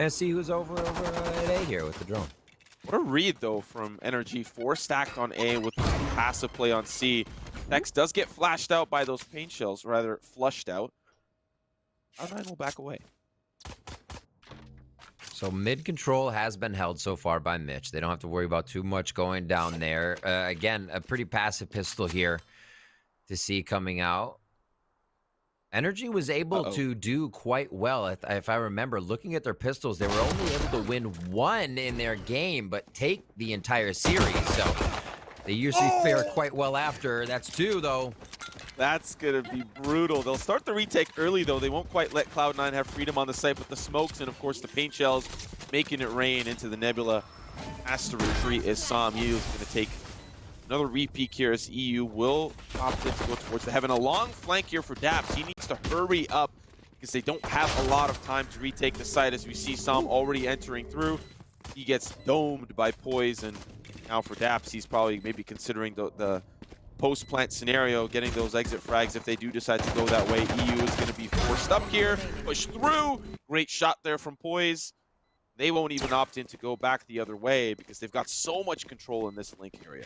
And see who's over at A here with the drone. What a read, though, from NRG. 4 stacked on A with passive play on C. Next does get flashed out by those paint shells, rather flushed out. Cloud9 will back away. So mid control has been held so far by Mitch. They don't have to worry about too much going down there. Again, a pretty passive pistol here to see coming out. NRG was able to do quite well. If I remember, looking at their pistols, they were only able to win 1 in their game, but take the entire series. So they usually fare quite well after. That's 2, though. That's going to be brutal. They'll start the retake early, though. They won't quite let Cloud9 have freedom on the site, but the smokes and, of course, the paint shells making it rain into the nebula. Has to retreat as Sam Yu is going to take another repeat here as EU will opt in to go towards the heaven. A long flank here for dapr. He needs to hurry up because they don't have a lot of time to retake the site as we see Sam already entering through. He gets domed by poised, and now for dapr, he's probably maybe considering the post-plant scenario, getting those exit frags if they do decide to go that way. EU is going to be forced up here, pushed through. Great shot there from poised. They won't even opt in to go back the other way because they've got so much control in this link area.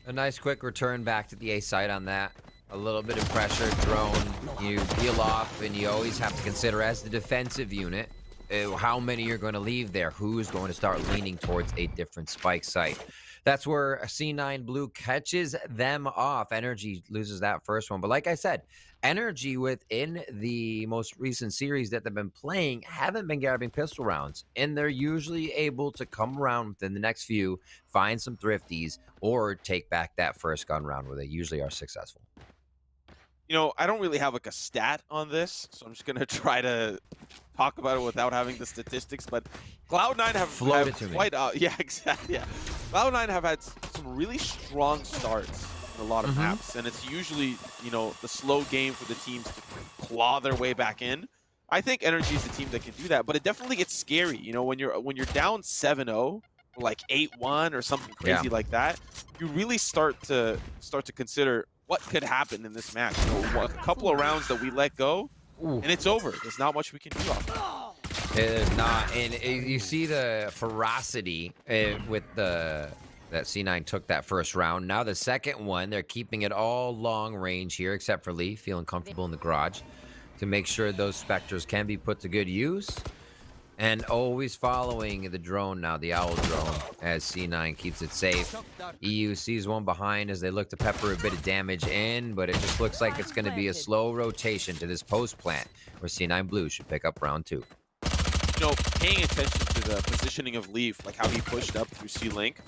A nice quick return back to the A site on that. A little bit of pressure, drone, you peel off, and you always have to consider as the defensive unit, how many you're going to leave there, who is going to start leaning towards a different spike site. That's where C9 Blue catches them off. NRG loses that first one. But like I said, NRG within the most recent series that they've been playing haven't been grabbing pistol rounds. And they're usually able to come around within the next few, find some thrifties, or take back that first gun round where they usually are successful. You know, I don't really have like a stat on this, so I'm just going to try to talk about it without having the statistics, but Cloud9 have quite yeah, exactly. Yeah. Cloud9 have had some really strong starts in a lot of maps, and it's usually, you know, the slow game for the teams to claw their way back in. I think NRG is the team that can do that, but it definitely gets scary, you know, when you're down 7-0 or like 8-1 or something crazy like that. You really start to consider what could happen in this match. You know, a couple of rounds that we let go, and it's over. There's not much we can do off that. It is not, and you see the ferocity with that C9 took that first round. Now the second one, they're keeping it all long range here, except for Lee, feeling comfortable in the garage to make sure those specters can be put to good use. And always following the drone now, the owl drone, as C9 keeps it safe. EU sees one behind as they look to pepper a bit of damage in, but it just looks like it's going to be a slow rotation to this post plant, where C9 Blue should pick up round 2. You know, paying attention to the positioning of Leaf, like how he pushed up through C-Link,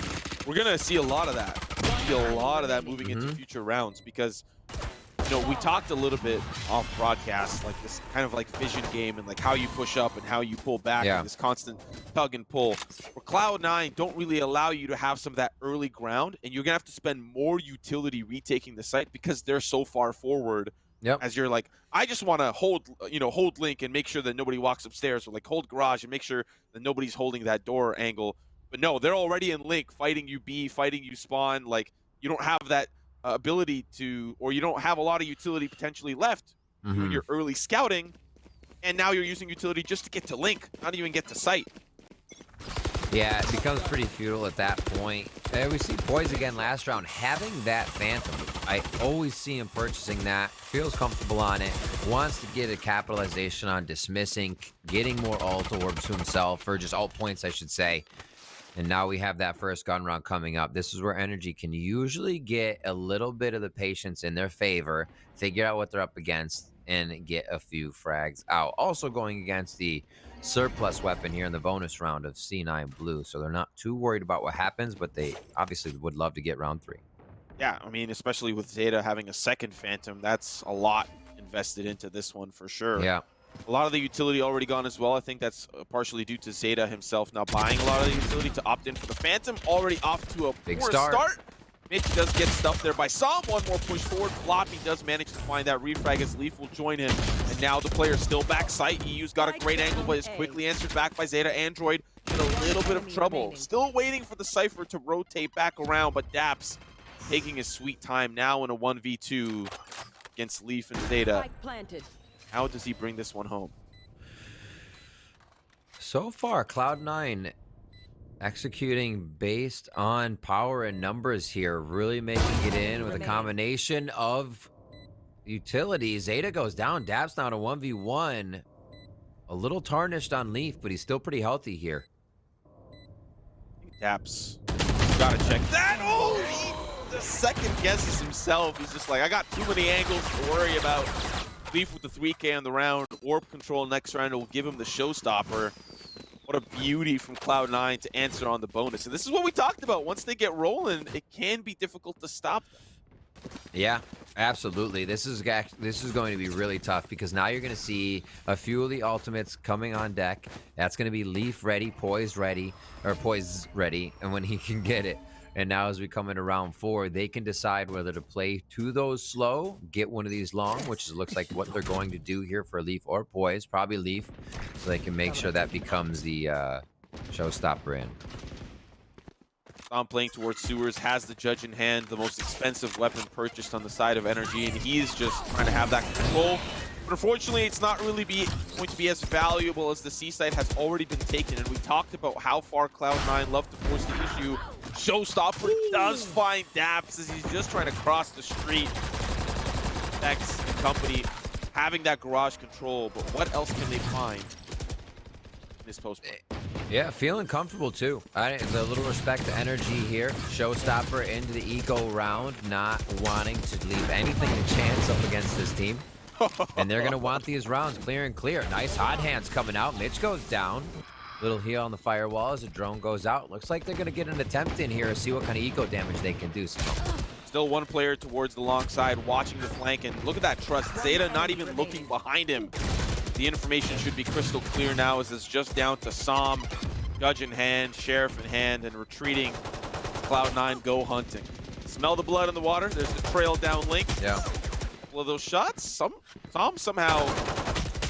we're going to see a lot of that. See a lot of that moving into future rounds because, you know, we talked a little bit off broadcast, like this kind of like vision game and like how you push up and how you pull back, and this constant tug and pull. Where Cloud9 don't really allow you to have some of that early ground, and you're going to have to spend more utility retaking the site because they're so far forward. As you're like, I just want to hold Link and make sure that nobody walks upstairs, or like hold garage and make sure that nobody's holding that door angle. But no, they're already in Link, fighting you B, fighting you spawn. Like, you don't have that ability to, or you don't have a lot of utility potentially left when you're early scouting, and now you're using utility just to get to Link, not even get to site. Yeah, it becomes pretty futile at that point. We see poised again last round having that Phantom. I always see him purchasing that, feels comfortable on it, wants to get a capitalization on dismissing, getting more ult orbs to himself, or just ult points, I should say. And now we have that first gun round coming up. This is where NRG can usually get a little bit of the patience in their favor, figure out what they're up against, and get a few frags out. Also going against the surplus weapon here in the bonus round of C9 Blue, so they're not too worried about what happens, but they obviously would love to get round 3. Yeah, I mean, especially with Zeta having a second Phantom, that's a lot invested into this one for sure. Yeah. A lot of the utility already gone as well. I think that's partially due to Zeta himself now buying a lot of the utility to opt in for the Phantom. Already off to a big poor start. Mitch does get stuffed there by Sam. One more push forward. Floppy does manage to find that refrag as Leaf will join him. And now the player's still back site. EU's got a great angle, but is quickly answered back by Zeta. Android in a little bit of trouble. Still waiting for the Cypher to rotate back around, but dapr taking his sweet time now in a 1v2 against Leaf and Zeta. How does he bring this one home? So far, Cloud9 executing based on power and numbers here, really making it in with a combination of utilities. Zeta goes down, dap's now to 1v1. A little tarnished on Leaf, but he's still pretty healthy here. dap's gotta check that. Oh, he just second guesses himself. He's just like, I got too many angles to worry about. Leaf with the 3K on the round. Warp control next round will give him the showstopper. What a beauty from Cloud9 to answer on the bonus. And this is what we talked about. Once they get rolling, it can be difficult to stop them. Yeah, absolutely. This is going to be really tough because now you're going to see a few of the ultimates coming on deck. That's going to be Leaf ready, poised ready, and when he can get it. And now as we come into round 4, they can decide whether to play to those slow, get one of these long, which looks like what they're going to do here for Leaf or Poise, probably Leaf, so they can make sure that becomes the showstopper in. I'm playing towards sewers, has the judge in hand, the most expensive weapon purchased on the side of NRG, and he's just trying to have that control. But unfortunately, it's not really going to be as valuable as the C site has already been taken. And we talked about how far Cloud9 love to force the issue. Showstopper does find dapr as he's just trying to cross the street. X and company having that garage control, but what else can they find in this post? Yeah, feeling comfortable too. A little respect to NRG here. Showstopper into the eco round, not wanting to leave anything to chance up against this team. And they're going to want these rounds clear and clear. Nice hot hands coming out. Mitch goes down. Little heal on the firewall as a drone goes out. Looks like they're going to get an attempt in here to see what kind of eco damage they can do. Still one player towards the long side, watching the flank, and look at that trust. Zeta not even looking behind him. The information should be crystal clear now as it's just down to Som, judge in hand, sheriff in hand, and retreating. Cloud9 go hunting. Smell the blood in the water. There's the trail down link. Yeah. Couple of those shots. Som somehow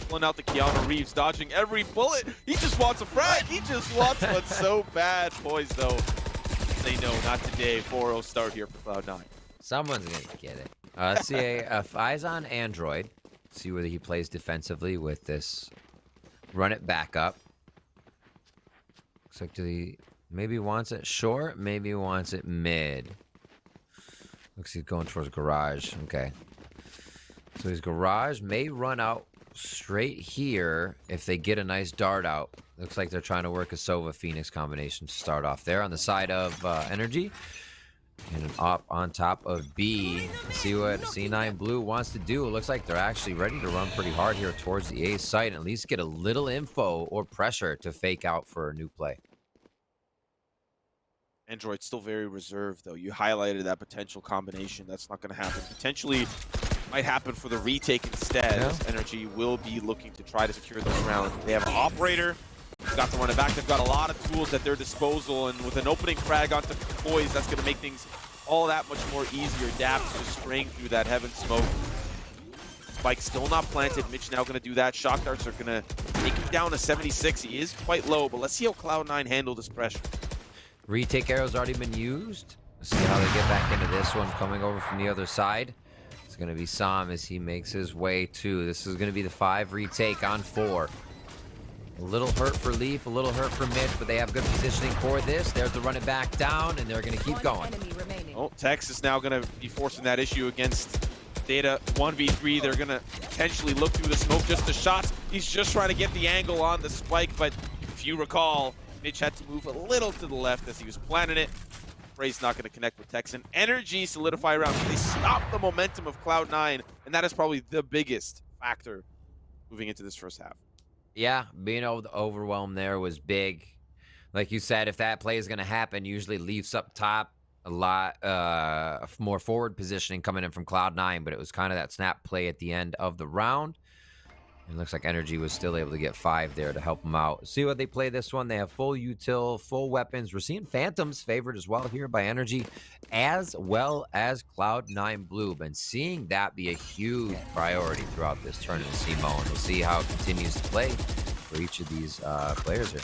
pulling out the Keanu Reeves, dodging every bullet. He just wants a frag. He just wants one so bad. Poised though. Say no, not today. 4-0 start here for Cloud9. Someone's going to get it. Let's see eyes on Android. See whether he plays defensively with this. Run it back up. Looks like maybe wants it short, maybe wants it mid. Looks like he's going towards garage. Okay. So his garage may run out straight here if they get a nice dart out. Looks like they're trying to work a Sova Phoenix combination to start off there on the side of NRG. And up on top of B. Let's see what C9 Blue wants to do. It looks like they're actually ready to run pretty hard here towards the A site and at least get a little info or pressure to fake out for a new play. Android's still very reserved, though. You highlighted that potential combination. That's not going to happen. Potentially might happen for the retake instead. Yeah. As NRG will be looking to try to secure this round. They have an operator. They've got to run it back. They've got a lot of tools at their disposal, and with an opening frag onto Poise, that's going to make things all that much more easier. dapr just spraying through that heaven smoke. Spike still not planted. Mitch now going to do that. Shock darts are going to take him down to 76. He is quite low, but let's see how Cloud9 handle this pressure. Retake arrow's already been used. Let's see how they get back into this one coming over from the other side. It's going to be Som as he makes his way to. This is going to be the 5 retake on 4. A little hurt for Leaf, a little hurt for Mitch, but they have good positioning for this. There's the run it back down, and they're going to keep going. Oh, TENZ is now going to be forcing that issue against Data 1v3. They're going to potentially look through the smoke, just the shots. He's just trying to get the angle on the spike, but if you recall, Mitch had to move a little to the left as he was planning it. Ray's not going to connect with Texan. NRG solidify round. They stop the momentum of Cloud9, and that is probably the biggest factor moving into this first half. Yeah, being able to overwhelm there was big. Like you said, if that play is going to happen, usually Leafs up top, a lot more forward positioning coming in from Cloud9, but it was kind of that snap play at the end of the round. It looks like NRG was still able to get 5 there to help them out. See what they play this one. They have full util, full weapons. We're seeing Phantoms favored as well here by NRG, as well as Cloud9 Blue. Been seeing that be a huge priority throughout this tournament, Simone. We'll see how it continues to play for each of these players here.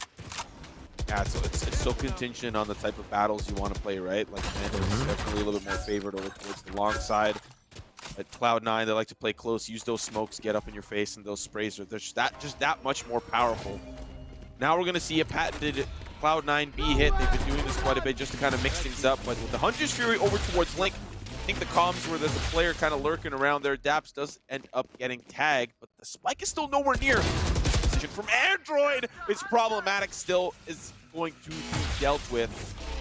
Yeah, so it's so contingent on the type of battles you want to play, right? Like Phantoms is definitely a little bit more favored over towards the long side. At Cloud9, they like to play close, use those smokes, get up in your face, and those sprays are just that much more powerful. Now we're going to see a patented Cloud9 B hit. They've been doing this quite a bit just to kind of mix things up. But with the Hunter's Fury over towards Link, I think the comms where there's a player kind of lurking around there. dapr does end up getting tagged, but the spike is still nowhere near. This position from Android is problematic still, is going to be dealt with.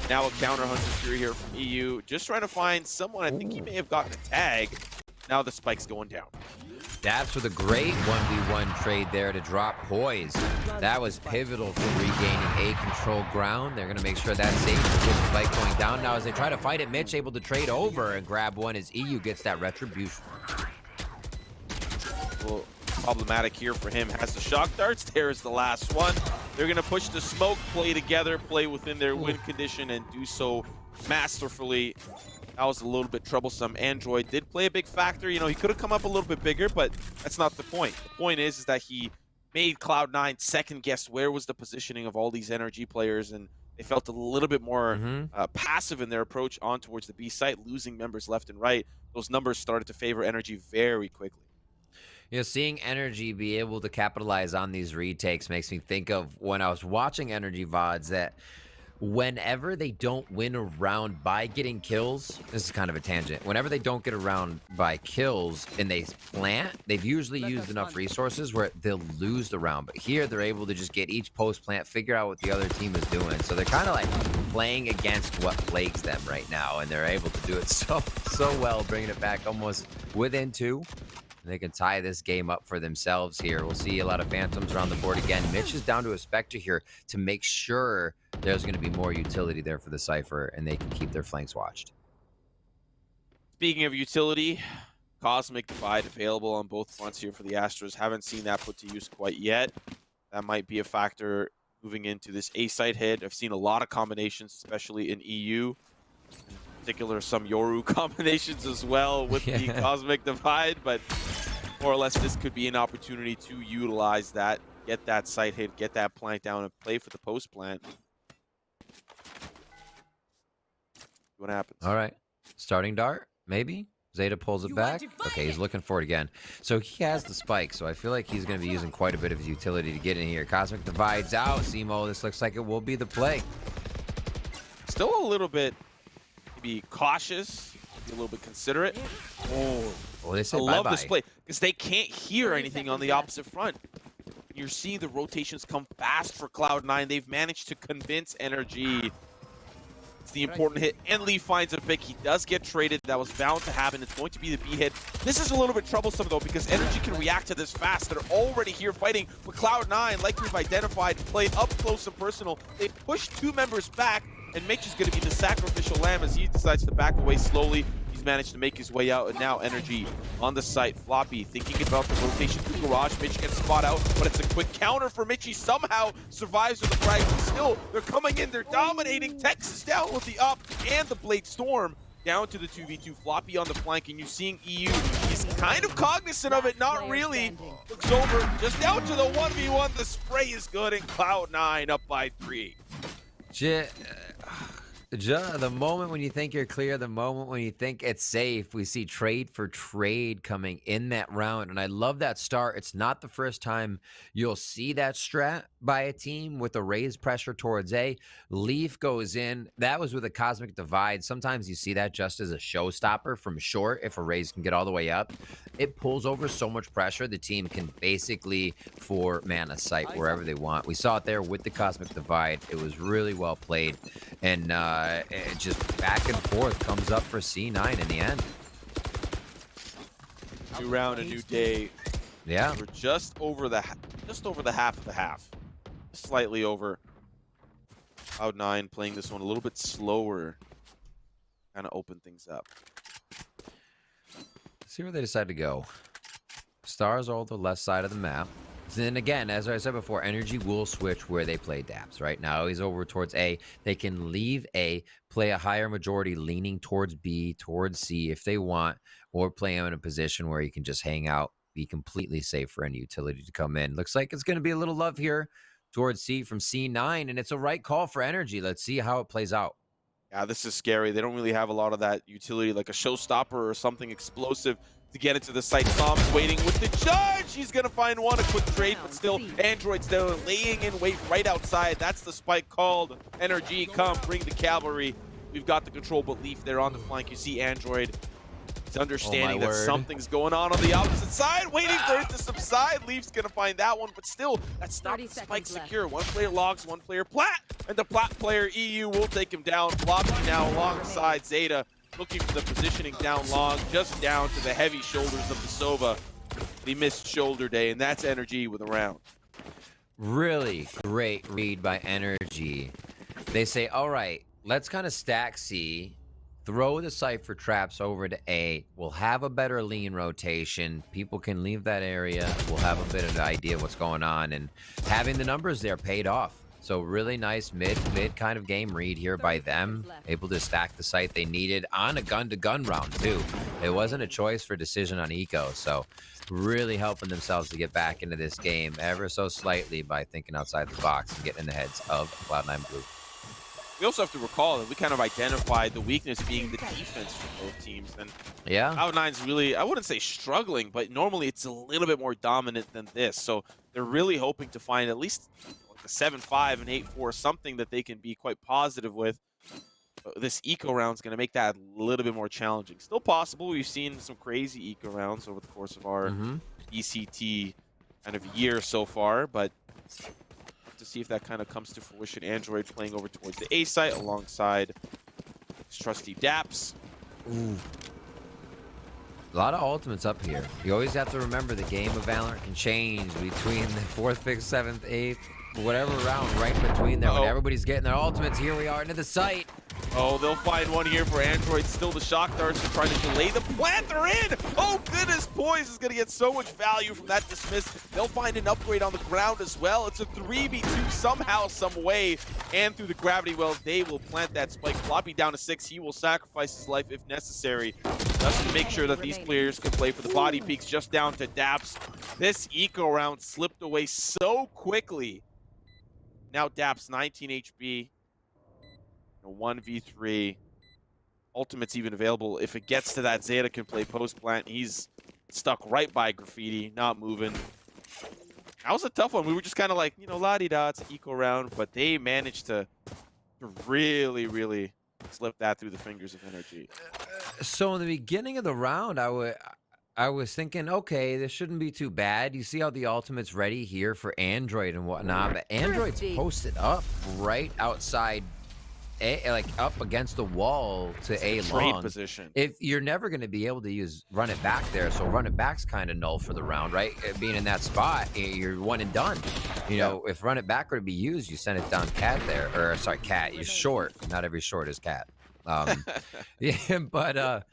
Now a counter Hunter's Fury here from EU. Just trying to find someone. I think he may have gotten a tag. Now the spike's going down. dapr with a great 1v1 trade there to drop poised. That was pivotal for regaining A control ground. They're going to make sure that's safe to get the spike going down. Now as they try to fight it, Mitch able to trade over and grab one as EU gets that retribution. Well, problematic here for him. Has the shock darts. There's the last one. They're going to push the smoke, play together, play within their win condition, and do so masterfully. That was a little bit troublesome. Android did play a big factor. You know, he could have come up a little bit bigger, but that's not the point. The point is that he made Cloud9 second guess where was the positioning of all these NRG players, and they felt a little bit more passive in their approach on towards the B site, losing members left and right. Those numbers started to favor NRG very quickly. You know, seeing NRG be able to capitalize on these retakes makes me think of when I was watching NRG VODs that whenever they don't win a round by getting kills, this is kind of a tangent. Whenever they don't get around by kills and they plant, they've usually used enough resources where they'll lose the round. But here they're able to just get each post plant, figure out what the other team is doing. So they're kind of like playing against what plagues them right now, and they're able to do it so well, bringing it back almost within 2. They can tie this game up for themselves here. We'll see a lot of phantoms around the board again. Mitch is down to a Spectre here to make sure there's going to be more utility there for the Cypher, and they can keep their flanks watched. Speaking of utility, Cosmic Divide available on both fronts here for the Astros. Haven't seen that put to use quite yet. That might be a factor moving into this A-site hit. I've seen a lot of combinations, especially in EU. In particular, some Yoru combinations as well with the Cosmic Divide, but more or less this could be an opportunity to utilize that, get that site hit, get that plant down, and play for the post plant. What happens? All right. Starting dart, maybe? Zeta pulls it back. Okay, he's looking for it again. So he has the spike, so I feel like he's going to be using quite a bit of his utility to get in here. Cosmic Divide's out. Simo, this looks like it will be the play. Still a little bit be cautious, be a little bit considerate. Oh, they say I love this play because they can't hear anything on the opposite front. You're seeing the rotations come fast for Cloud9. They've managed to convince NRG. It's the important hit, and Lee finds a pick. He does get traded. That was bound to happen. It's going to be the B hit. This is a little bit troublesome, though, because NRG can react to this fast. They're already here fighting, but Cloud9, like we've identified, played up close and personal. They push 2 members back, and Mitch is going to be the sacrificial lamb as he decides to back away slowly. He's managed to make his way out, and now NRG on the site. Floppy thinking about the rotation through garage. Mitch gets spot out, but it's a quick counter for Mitch. He somehow survives with the frag, but still, they're coming in. They're dominating. Texas down with the up and the Blade Storm. Down to the 2v2. Floppy on the flank, and you're seeing EU. He's kind of cognizant of it, not really. Looks over, just down to the 1v1. The spray is good, and Cloud9 up by 3. The moment when you think you're clear, the moment when you think it's safe, we see trade for trade coming in that round. And I love that start. It's not the first time you'll see that strat by a team with a raised pressure towards A. Leaf goes in. That was with a Cosmic Divide. Sometimes you see that just as a showstopper from short if a raise can get all the way up. It pulls over so much pressure, the team can basically 4-man a site wherever they want. We saw it there with the Cosmic Divide. It was really well played. And it just back and forth comes up for C9 in the end. New round, a new day. Yeah. We're just over the half of the half. Slightly over. Cloud9 playing this one a little bit slower. Kind of open things up. Let's see where they decide to go. Stars are all the left side of the map. Then again, as I said before, NRG will switch where they play dapr. Right now, he's over towards A. They can leave A, play a higher majority leaning towards B, towards C if they want, or play him in a position where he can just hang out, be completely safe for any utility to come in. Looks like it's going to be a little love here towards C from C9, and it's a right call for NRG. Let's see how it plays out. Yeah, this is scary. They don't really have a lot of that utility, like a showstopper or something explosive to get into the site. Zombs waiting with the charge. He's going to find one. A quick trade, but still, Android's there laying in wait right outside. That's the spike called. NRG, come, bring the cavalry. We've got the control, but Leaf there on the flank. You see Android. He's understanding that something's going on the opposite side, waiting for it to subside. Leaf's going to find that one, but still, that's not the spike secure. One player logs, one player plat, and the plat player EU will take him down. Floppy now alongside Zeta, looking for the positioning down long, just down to the heavy shoulders of the Sova. He missed shoulder day, and that's NRG with a round. Really great read by NRG. They say, all right, let's kind of stack C, throw the Cypher traps over to A. We'll have a better lean rotation. People can leave that area. We'll have a bit of an idea of what's going on. And having the numbers there paid off. So really nice mid kind of game read here by them. Able to stack the site they needed on a gun-to-gun round, too. It wasn't a choice for decision on Eco. So really helping themselves to get back into this game ever so slightly by thinking outside the box and getting in the heads of Cloud9 Blue. We also have to recall that we kind of identified the weakness being the defense for both teams. And yeah, Cloud9's really, I wouldn't say struggling, but normally it's a little bit more dominant than this. So they're really hoping to find at least like a 7-5 and 8-4, something that they can be quite positive with. This eco round is going to make that a little bit more challenging. Still possible. We've seen some crazy eco rounds over the course of our ECT kind of year so far, but to see if that kind of comes to fruition. Android playing over towards the A site alongside his trusty daprs. Ooh. A lot of ultimates up here. You always have to remember the game of Valorant can change between the 4th, 5th, 7th, 8th, whatever round right between there. When everybody's getting their ultimates, here we are into the site. Oh, they'll find one here for Android. Still the shock darts are trying to delay the plant. They're in! Oh, goodness. Poised is going to get so much value from that dismiss. They'll find an upgrade on the ground as well. It's a 3v2 somehow, some way. And through the gravity well, they will plant that spike. Floppy down to 6. He will sacrifice his life if necessary, just to make sure that these players can play for the body peaks. Just down to daprs. This eco round slipped away so quickly. Now daprs 19 HP. 1v3. Ultimate's even available. If it gets to that, Zeta can play post-plant. He's stuck right by Graffiti, not moving. That was a tough one. We were just kind of like, you know, la-di-da, it's an eco round, but they managed to really, really slip that through the fingers of NRG. So in the beginning of the round, I was thinking, okay, this shouldn't be too bad. You see how the ultimate's ready here for Android and whatnot, but Android's posted up right outside like up against the wall to A long. Trade position. If you're never going to be able to run it back there, so run it back's kind of null for the round, right? Being in that spot, you're one and done. You know, if run it back were to be used, you send it down cat there, or sorry, cat. You're short. Not every short is cat. Yeah, but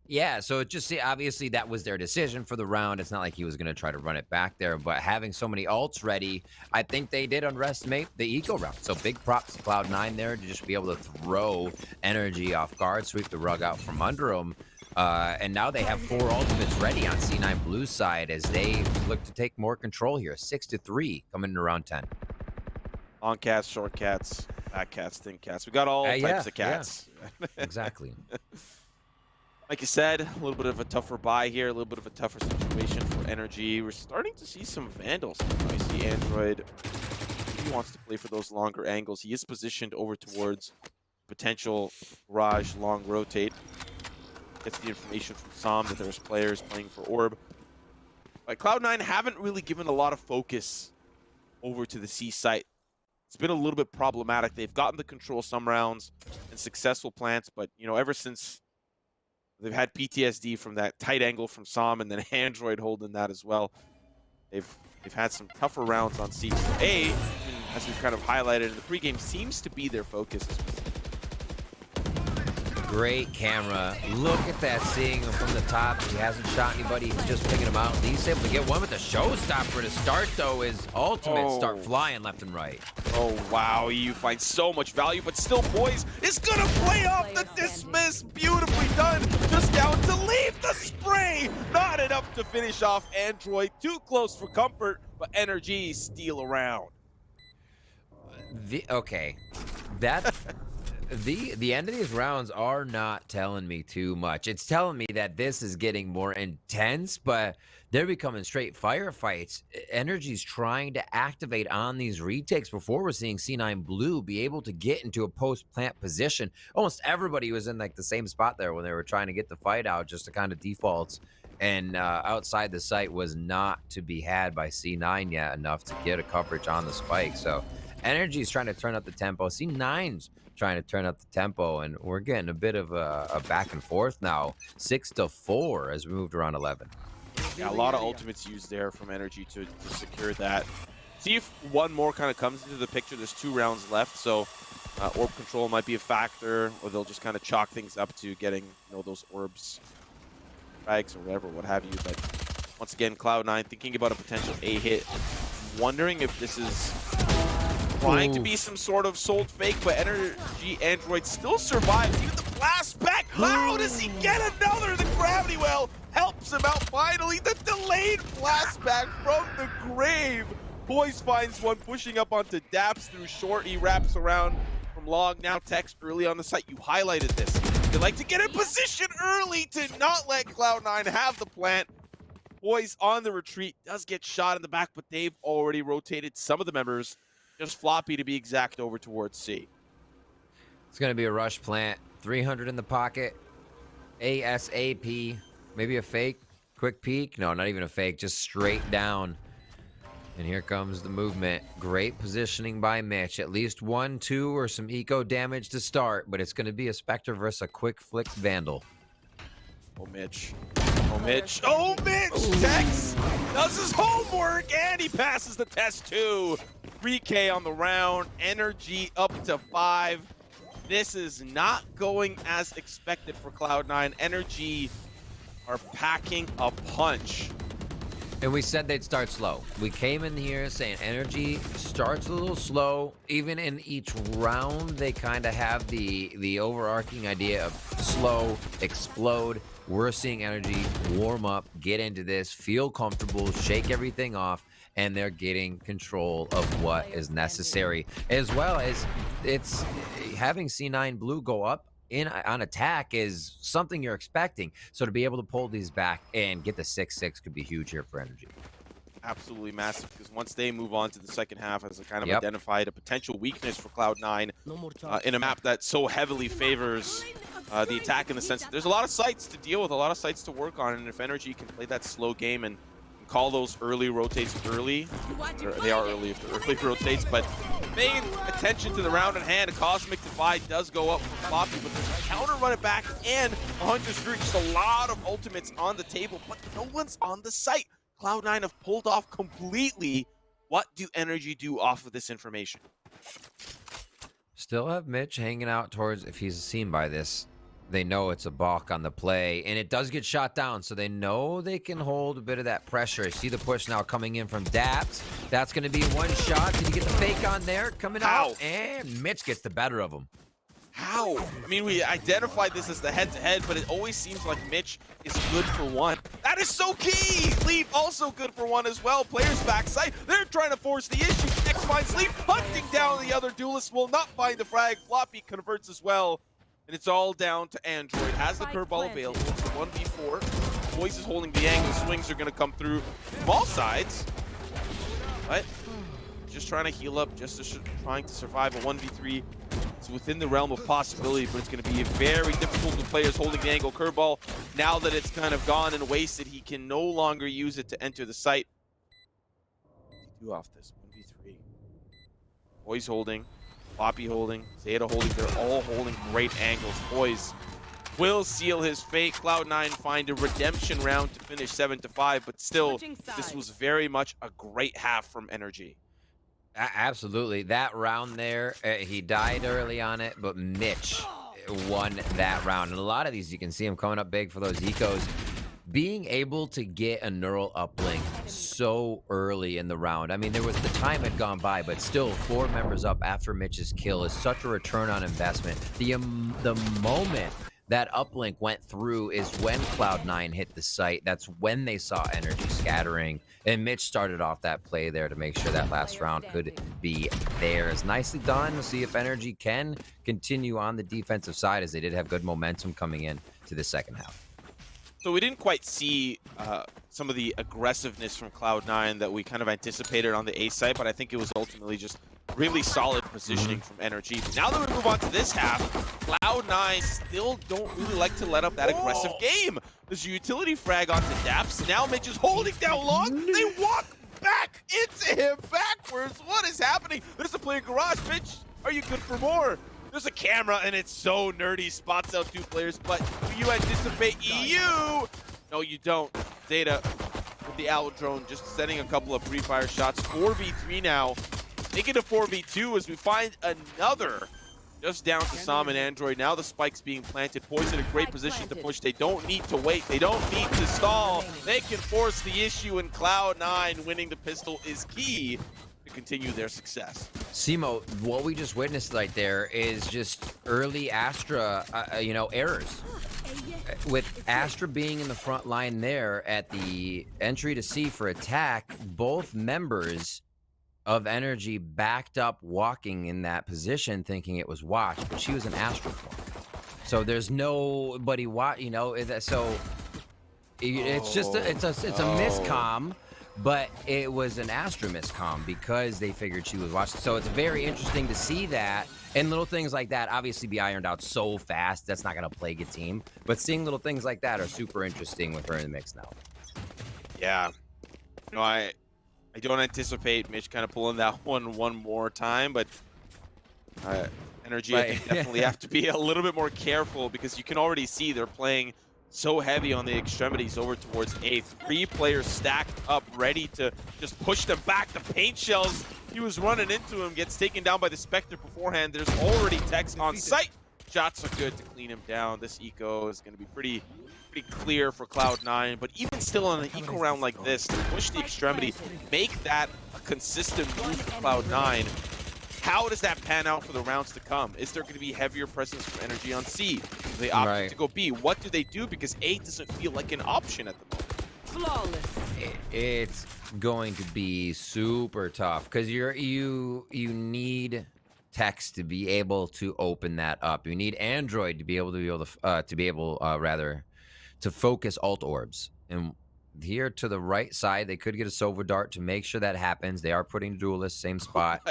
yeah, so it just obviously that was their decision for the round. It's not like he was going to try to run it back there, but having so many ults ready, I think they did underestimate the eco round. So big props to Cloud9 there to just be able to throw NRG off guard, sweep the rug out from under them. And now they have 4 ultimates ready on C9 Blue's side as they look to take more control here. 6-3 coming into round 10. Long cats, short cats, back cats, thin cats. We got all types of cats. Yeah. Exactly. Like you said, a little bit of a tougher buy here, a little bit of a tougher situation for NRG. We're starting to see some Vandals. I see Android. He wants to play for those longer angles. He is positioned over towards potential Raj long rotate. Gets the information from Sam that there's players playing for Orb. But Cloud9 haven't really given a lot of focus over to the C site. It's been a little bit problematic. They've gotten the control some rounds and successful plants, but you know, ever since they've had PTSD from that tight angle from Sam and then Android holding that as well, they've had some tougher rounds on C. So A, as we've kind of highlighted in the pregame, seems to be their focus. Great camera. Look at that, seeing him from the top. He hasn't shot anybody. He's just picking him out. He's able to get one with the showstopper to start, though. His ultimates start flying left and right. Oh, wow. You find so much value, but still, Poised is going to play off the dismiss. Beautifully done. Just down to leave the spray. Not enough to finish off Android. Too close for comfort, but NRG steal around. Okay. That... The end of these rounds are not telling me too much. It's telling me that this is getting more intense, but they're becoming straight firefights. NRG's trying to activate on these retakes before we're seeing C9 Blue be able to get into a post-plant position. Almost everybody was in like the same spot there when they were trying to get the fight out, just to kind of defaults. And outside the site was not to be had by C9 yet enough to get a coverage on the spike. So NRG's trying to turn up the tempo. C9's trying to turn up the tempo, and we're getting a bit of a back and forth now. 6-4 as we moved around 11. Yeah, a lot of ultimates used there from NRG to secure that. See if one more kind of comes into the picture. There's 2 rounds left, so orb control might be a factor, or they'll just kind of chalk things up to getting, you know, those orbs, frags or whatever, what have you. But once again, Cloud9 thinking about a potential A hit, wondering if this is trying to be some sort of sold fake, but NRG Android still survives. Even the blast back. How does he get another? The gravity well helps him out finally. The delayed blast back from the grave. Poised finds one, pushing up onto Daps through short. He wraps around from long. Now text early on the site. You highlighted this. They like to get in position early to not let Cloud9 have the plant. Poised on the retreat, does get shot in the back, but they've already rotated some of the members. Just floppy to be exact over towards C. It's going to be a rush plant. 300 in the pocket. ASAP. Maybe a fake. Quick peek. No, not even a fake. Just straight down. And here comes the movement. Great positioning by Mitch. At least 1, 2, or some eco damage to start. But it's going to be a Spectre versus a quick flick Vandal. Oh, Mitch. Oh, Mitch. Oh, Mitch! Tex does his homework, and he passes the test too. 3K on the round. NRG up to 5. This is not going as expected for Cloud9. NRG are packing a punch. And we said they'd start slow. We came in here saying NRG starts a little slow. Even in each round, they kind of have the overarching idea of slow, explode. We're seeing NRG warm up, get into this, feel comfortable, shake everything off, and they're getting control of what is necessary. As well as it's having C9 Blue go up on attack is something you're expecting. So to be able to pull these back and get the 6-6 could be huge here for NRG. Absolutely massive, because once they move on to the second half, as a kind of identified a potential weakness for Cloud9 in a map that so heavily favors the attack, in the sense that there's a lot of sites to deal with, a lot of sites to work on, and if NRG can play that slow game and call those early rotates early, they are early if they're early rotates, but paying attention to the round at hand, a Cosmic Divide does go up for Floppy, but there's a counter run it back and a Hunter's Fury. Just a lot of ultimates on the table, but no one's on the site. Cloud9 have pulled off completely. What do NRG do off of this information? Still have Mitch hanging out towards, if he's seen by this, they know it's a balk on the play, and it does get shot down, so they know they can hold a bit of that pressure. See the push now coming in from Daps. That's going to be one shot. Did he get the fake on there? Coming out, and Mitch gets the better of him. How? I mean, we identified this as the head-to-head, but it always seems like Mitch is good for one. That is so key! Leaf also good for one as well. Players backside, they're trying to force the issue. Next finds Leaf, hunting down the other duelist, will not find the frag. Floppy converts as well. And it's all down to Android. Has the curveball available. It's a 1v4. Poised is holding the angle. Swings are going to come through from all sides. But just trying to heal up, just trying to survive a 1v3. It's within the realm of possibility, but it's going to be very difficult with players holding the angle curveball. Now that it's kind of gone and wasted, he can no longer use it to enter the site. Do off this 1v3. Poised holding. Floppy holding, Zeta holding, they're all holding great angles. Poised will seal his fate. Cloud9 find a redemption round to finish 7-5, but still, this was very much a great half from NRG. Absolutely. That round there, he died early on it, but Mitch won that round. And a lot of these, you can see him coming up big for those ecos. Being able to get a neural uplink so early in the round. I mean, the time had gone by, but still 4 members up after Mitch's kill is such a return on investment. The moment that uplink went through is when Cloud9 hit the site. That's when they saw NRG scattering. And Mitch started off that play there to make sure that last round could be theirs. Nicely done. We'll see if NRG can continue on the defensive side, as they did have good momentum coming in to the second half. So we didn't quite see some of the aggressiveness from Cloud9 that we kind of anticipated on the A site, but I think it was ultimately just really solid positioning from NRG. But now that we move on to this half, Cloud9 still don't really like to let up that aggressive game. There's a utility frag onto dapr. Now Mitch is holding down long. They walk back into him backwards. What is happening? There's a player garage. Mitch, are you good for more? There's a camera, and it's so nerdy. Spots out 2 players, but do you anticipate EU? No, you don't. Data with the Owl drone just sending a couple of pre-fire shots. 4v3 now. Make it a 4v2 as we find another. Just down to Sam and Android. Now the spike's being planted. Poised in a great position to push. They don't need to wait. They don't need to stall. They can force the issue, and Cloud9 winning the pistol is key to continue their success. Simo, what we just witnessed right there is just early Astra, errors. With Astra being in the front line there at the entry to C for attack, both members of NRG backed up walking in that position thinking it was Watch, but she was an Astra form. So there's nobody so it's just it's a miscomm. But it was an Astra miscomm because they figured she was watching. So it's very interesting to see that. And little things like that obviously be ironed out so fast. That's not going to plague a team. But seeing little things like that are super interesting with her in the mix now. Yeah. No, I don't anticipate Mitch kind of pulling that one more time. But NRG, I think, definitely have to be a little bit more careful, because you can already see they're playing so heavy on the extremities over towards A. 3 players stacked up, ready to just push them back. The paint shells, he was running into him, gets taken down by the Spectre beforehand. There's already techs on site. Shots are good to clean him down. This eco is going to be pretty clear for Cloud9, but even still on an eco round like this, to push the extremity, make that a consistent move for Cloud9. How does that pan out for the rounds to come? Is there going to be heavier presence from NRG on C? Do they opt to go B? What do they do? Because A doesn't feel like an option at the moment. Flawless. It's going to be super tough because you need text to be able to open that up. You need Android to be able to focus alt orbs. And here to the right side, they could get a silver dart to make sure that happens. They are putting duelist same spot.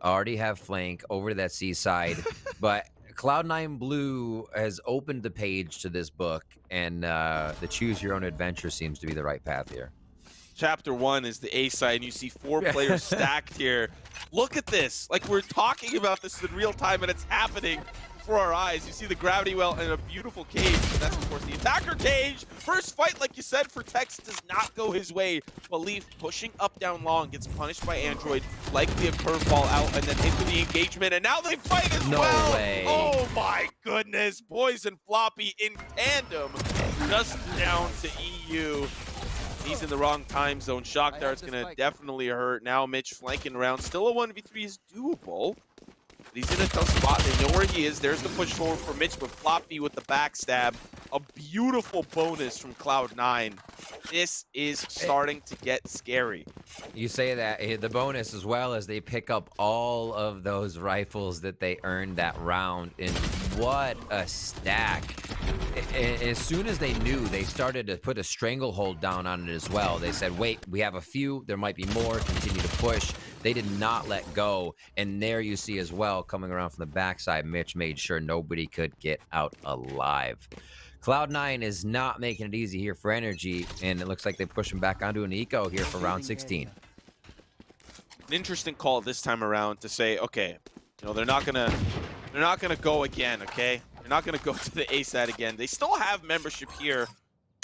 Already have flank over to that C side, but Cloud9 Blue has opened the page to this book, and the choose your own adventure seems to be the right path here. Chapter 1 is the A side, and you see 4 players stacked here. Look at this. Like, we're talking about this in real time, and it's happening before our eyes. You see the gravity well and a beautiful cage. And that's, of course, the attacker cage. First fight, like you said, for Tex does not go his way. But Leaf pushing up, down, long gets punished by Android. Likely a curveball out, and then into the engagement. And now they fight as well. No way. Oh, my goodness. Boys and Floppy in tandem. Just down to EU. He's in the wrong time zone. Shock dart's going to definitely hurt. Now Mitch flanking around. Still a 1v3 is doable. But he's in a tough spot. They know where he is. There's the push forward for Mitch, but Floppy with the backstab. A beautiful bonus from Cloud9. This is starting to get scary. You say that, the bonus as well as they pick up all of those rifles that they earned that round. And what a stack. As soon as they knew, they started to put a stranglehold down on it as well. They said, wait, we have a few. There might be more. Continue to push. They did not let go. And there you see as well, coming around from the backside, Mitch made sure nobody could get out alive. Cloud9 is not making it easy here for NRG, and it looks like they push him back onto an eco here for round 16. An interesting call this time around to say, okay, you know, they're not gonna go again, okay? They're not gonna go to the A side again. They still have membership here.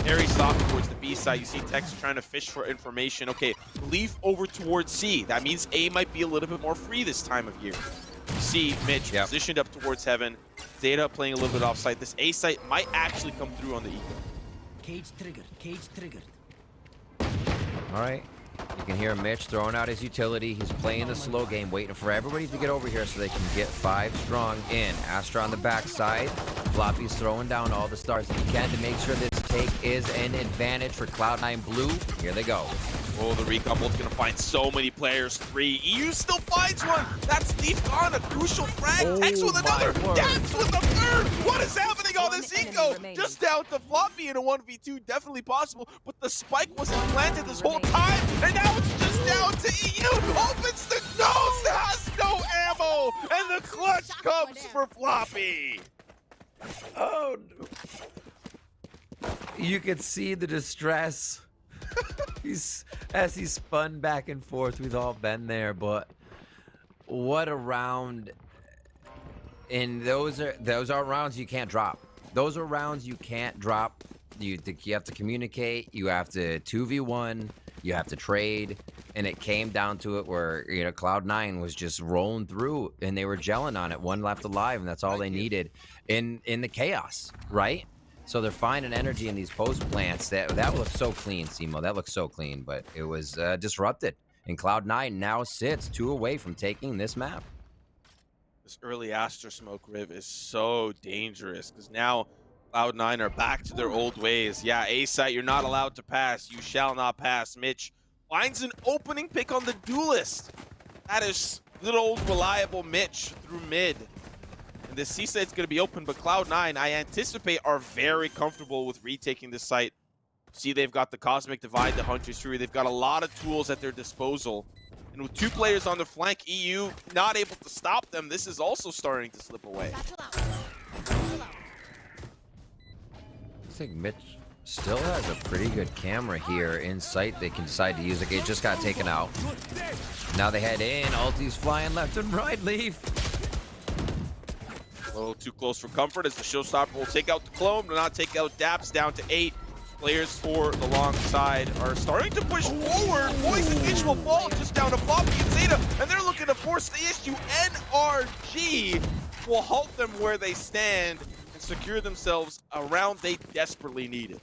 Very soft towards the B side. You see Tex trying to fish for information. Okay, Leaf over towards C. That means A might be a little bit more free this time of year. You see Mitch positioned up towards heaven. Data playing a little bit offside. This A site might actually come through on the eco. Cage triggered. Cage triggered. All right. You can hear Mitch throwing out his utility. He's playing the slow game, waiting for everybody to get over here so they can get 5 strong in. Astra on the backside. Floppy's throwing down all the stars that he can to make sure this take is an advantage for Cloud9 Blue. Here they go. Oh, the recon bolt's gonna find so many players. 3. EU still finds one. That's Leaf gone. A crucial frag. Takes with another. Dap's with the 3rd. What is happening on this eco? Just down to Floppy in a 1v2. Definitely possible. But the spike wasn't planted this whole time. And now it's just down to EU. Opens the nose. Has no ammo. And the clutch comes for Floppy. Oh, you could see the distress. As he spun back and forth. We've all been there, but what a round. And those are rounds you can't drop. Those are rounds you can't drop. You have to communicate. You have to 2v1. You have to trade. And it came down to it where, you know, Cloud9 was just rolling through and they were gelling on it. 1 left alive, and that's all they needed in the chaos, right? So they're finding energy in these post plants. That looks so clean, Simo. That looks so clean, but it was disrupted. And Cloud9 now sits 2 away from taking this map. This early Astra smoke riv is so dangerous because now Cloud9 are back to their old ways. Yeah, A site, you're not allowed to pass. You shall not pass. Mitch finds an opening pick on the duelist. That is good old reliable Mitch through mid. The C site's going to be open, but Cloud9, I anticipate, are very comfortable with retaking this site. See, they've got the Cosmic Divide, the Hunter's Fury. They've got a lot of tools at their disposal. And with 2 players on the flank, EU not able to stop them, this is also starting to slip away. I think Mitch still has a pretty good camera here in sight. They can decide to use it. It just got taken out. Now they head in. Ulti's flying left and right. Leaf. A little too close for comfort as the showstopper will take out the clone, but not take out Daps. Down to 8 players for the long side are starting to push forward. Poised Mitch will fall just down to Floppy and Zeta, and they're looking to force the issue. NRG will halt them where they stand and secure themselves a round they desperately needed.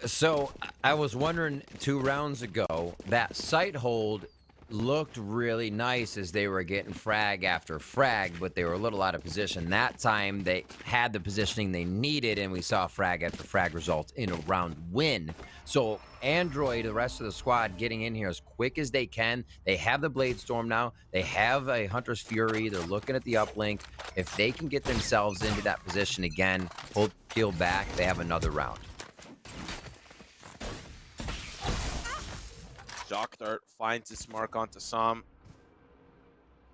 So I was wondering 2 rounds ago, that site hold looked really nice as they were getting frag after frag, but they were a little out of position. That time they had the positioning they needed, and we saw frag after frag result in a round win. So Android, the rest of the squad, getting in here as quick as they can. They have the Blade Storm now. They have a Hunter's Fury. They're looking at the uplink. If they can get themselves into that position again, hold, peel back, they have another round. Jock Dart finds its mark onto Sam.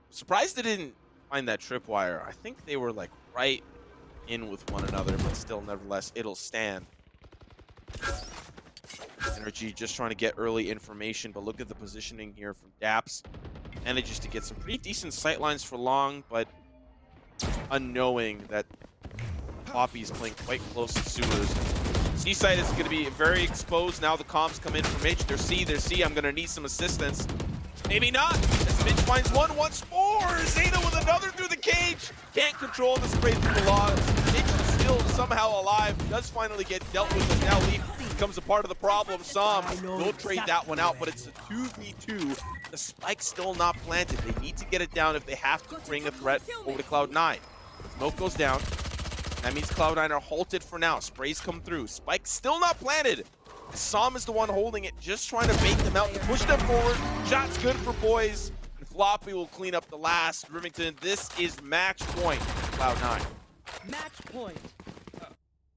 Surprised they didn't find that tripwire. I think they were like right in with one another, but still, nevertheless, it'll stand. NRG just trying to get early information, but look at the positioning here from Daps. Manages to get some pretty decent sight lines for long, but unknowing that Poppy's playing quite close to sewers. C-side is going to be very exposed. Now the comms come in from Mitch. They're C. I'm going to need some assistance. Maybe not. As Mitch finds one once more. Zeta with another through the cage. Can't control the spray through the logs. Mitch is still somehow alive. Does finally get dealt with, as now Leaf becomes a part of the problem. Sam will trade that one out, but it's a 2v2. The spike's still not planted. They need to get it down if they have to bring a threat over to Cloud9. Smoke goes down. That means Cloud9 are halted for now. Sprays come through. Spike still not planted. Sam is the one holding it, just trying to bait them out to push them forward. Shot's good for boys. And Floppy will clean up the last. Remington, this is match point for Cloud9. Match point.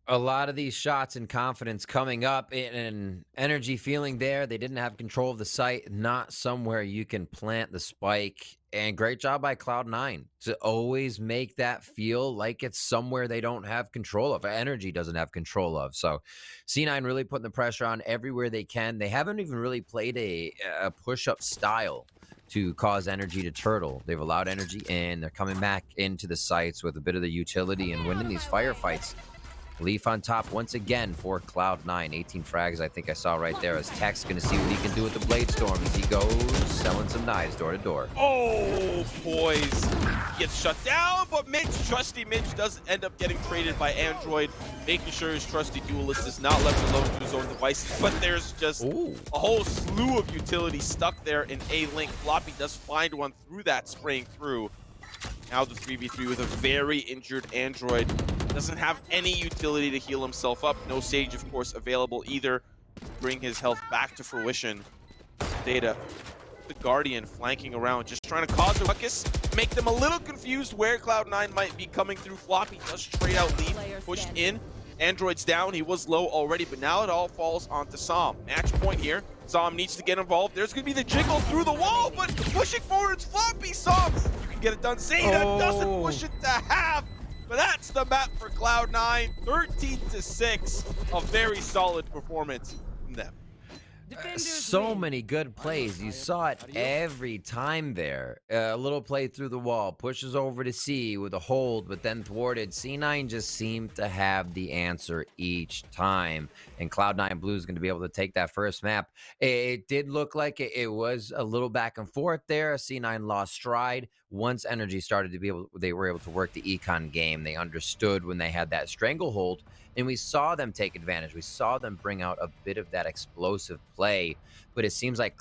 A lot of these shots and confidence coming up, and energy feeling there. They didn't have control of the site, not somewhere you can plant the spike. And great job by Cloud9 to always make that feel like it's somewhere they don't have control of. Energy doesn't have control of. So C9 really putting the pressure on everywhere they can. They haven't even really played a push-up style to cause energy to turtle. They've allowed energy in. They're coming back into the sites with a bit of the utility and winning these firefights. Leaf on top once again for Cloud9. 18 frags, I think I saw right there. As Tech's going to see what he can do with the Blade Storm as he goes selling some knives door to door. Oh, Poise gets shut down, but Mitch, trusty Mitch, does end up getting traded by Android, making sure his trusty duelist is not left alone to his own devices. But there's just a whole slew of utility stuck there in A-Link. Floppy does find one through that, spraying through. Now the 3v3 with a very injured Android. Doesn't have any utility to heal himself up. No Sage, of course, available either to bring his health back to fruition. Data, the Guardian, flanking around, just trying to cause a ruckus, make them a little confused where Cloud9 might be coming through. Floppy does trade out Leaf, pushed in. Android's down, he was low already, but now it all falls onto Som. Match point here. Som needs to get involved. There's going to be the jiggle through the wall, but pushing forwards, Floppy. Som, you can get it done. Zeta doesn't push it to half. But that's the map for Cloud9, 13-6, a very solid performance from them. So many good plays. You saw it every time there. A little play through the wall, pushes over to C with a hold, but then thwarted. C9 just seemed to have the answer each time. And Cloud9 Blue is going to be able to take that first map. It did look like it was a little back and forth there. C9 lost stride. Once NRG started to be able, they were able to work the econ game. They understood when they had that stranglehold. And we saw them take advantage. We saw them bring out a bit of that explosive play. But it seems like